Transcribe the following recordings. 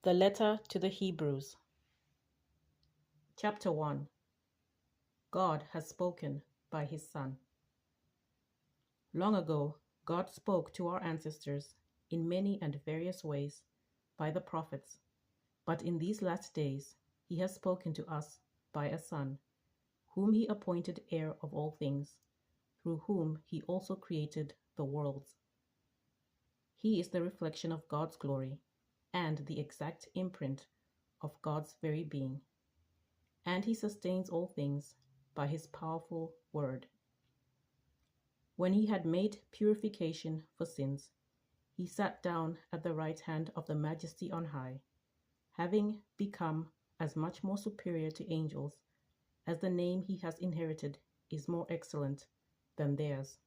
The Letter to the Hebrews. Chapter 1. God has spoken by His Son. Long ago, God spoke to our ancestors in many and various ways by the prophets, but in these last days He has spoken to us by a Son, whom He appointed heir of all things, through whom He also created the worlds. He is the reflection of God's glory and the exact imprint of God's very being, and He sustains all things by His powerful word. When He had made purification for sins, He sat down at the right hand of the Majesty on high, having become as much more superior to angels as the name He has inherited is more excellent than theirs.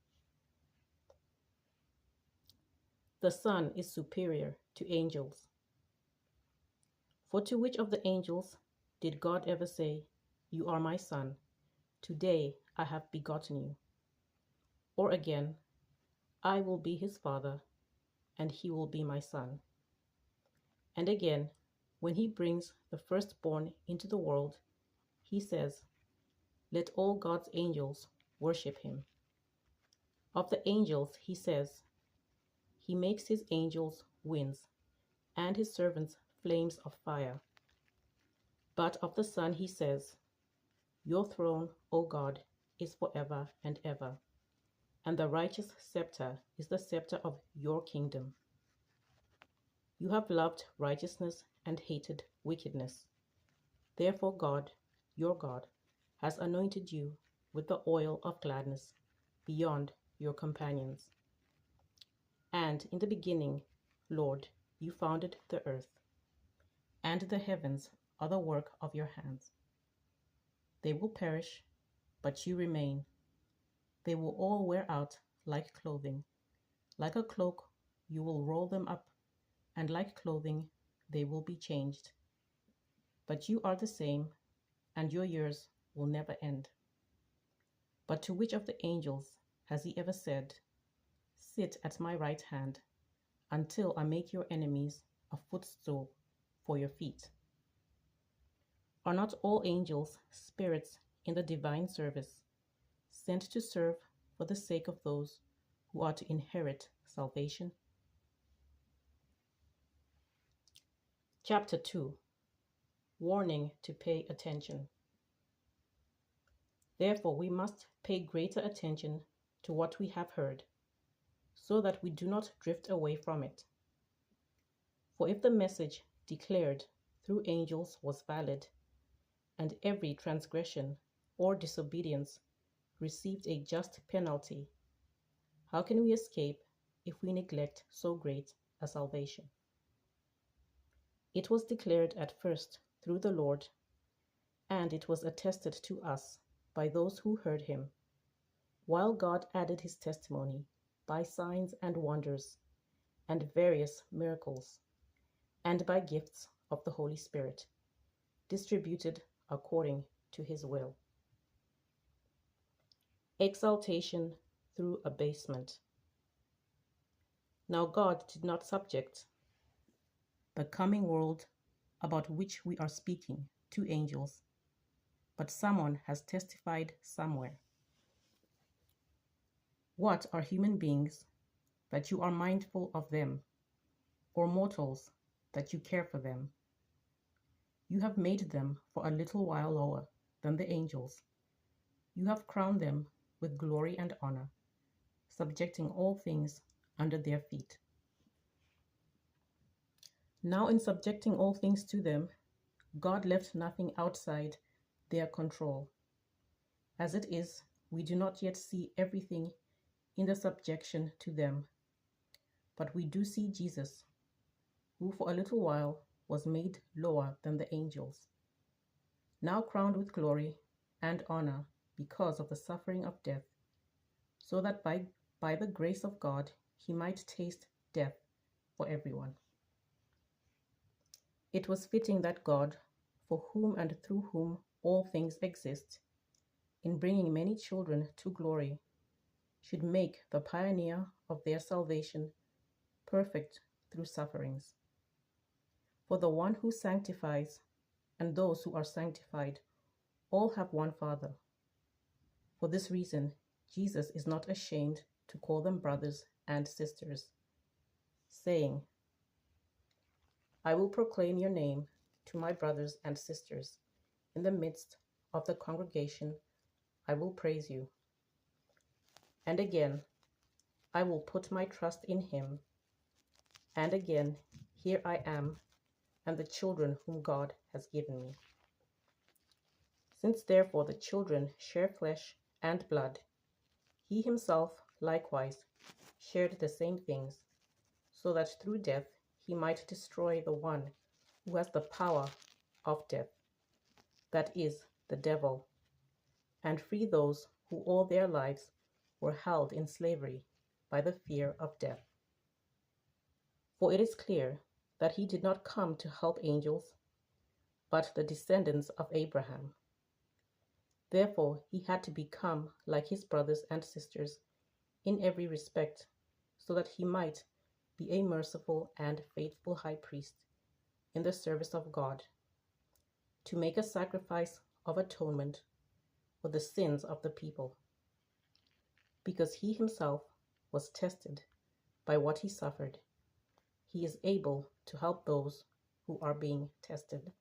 The Son is superior to angels. For to which of the angels did God ever say, "You are my Son, today I have begotten you"? Or again, "I will be his Father, and he will be my Son"? And again, when He brings the firstborn into the world, He says, "Let all God's angels worship him." Of the angels He says, "He makes His angels winds, and His servants flames of fire." But of the Son He says, "Your throne, O God, is forever and ever, and the righteous scepter is the scepter of your kingdom. You have loved righteousness and hated wickedness. Therefore God, your God, has anointed you with the oil of gladness beyond your companions. And in the beginning, Lord, you founded the earth, and the heavens are the work of your hands. They will perish, but you remain. They will all wear out like clothing. Like a cloak, you will roll them up, and like clothing, they will be changed. But you are the same, and your years will never end. But to which of the angels has He ever said, "Sit at my right hand, until I make your enemies a footstool for your feet"? Are not all angels spirits in the divine service, sent to serve for the sake of those who are to inherit salvation? Chapter 2. Warning to pay attention. Therefore, we must pay greater attention to what we have heard, so that we do not drift away from it. For if the message declared through angels was valid, and every transgression or disobedience received a just penalty, how can we escape if we neglect so great a salvation? It was declared at first through the Lord, and it was attested to us by those who heard Him, while God added His testimony by signs and wonders and various miracles, and by gifts of the Holy Spirit, distributed according to His will. Exaltation through abasement. Now God did not subject the coming world about which we are speaking to angels, but someone has testified somewhere. What are human beings that you are mindful of them, or mortals that you care for them? You have made them for a little while lower than the angels. You have crowned them with glory and honor, subjecting all things under their feet. Now, in subjecting all things to them, God left nothing outside their control. As it is, we do not yet see everything in the subjection to them, but we do see Jesus, who for a little while was made lower than the angels, now crowned with glory and honor because of the suffering of death, so that by the grace of God He might taste death for everyone. It was fitting that God, for whom and through whom all things exist, in bringing many children to glory, should make the pioneer of their salvation perfect through sufferings. For the one who sanctifies and those who are sanctified all have one Father. For this reason, Jesus is not ashamed to call them brothers and sisters, saying, I will proclaim your name to my brothers and sisters. In the midst of the congregation, I will praise you. And again, I will put my trust in him. And again, here I am and the children whom God has given me. Since therefore the children share flesh and blood, he himself likewise shared the same things, so that through death he might destroy the one who has the power of death, that is, the devil, and free those who all their lives were held in slavery by the fear of death. For it is clear that he did not come to help angels, but the descendants of Abraham. Therefore he had to become like his brothers and sisters in every respect, so that he might be a merciful and faithful high priest in the service of God, to make a sacrifice of atonement for the sins of the people. Because he himself was tested by what he suffered, he is able to help those who are being tested.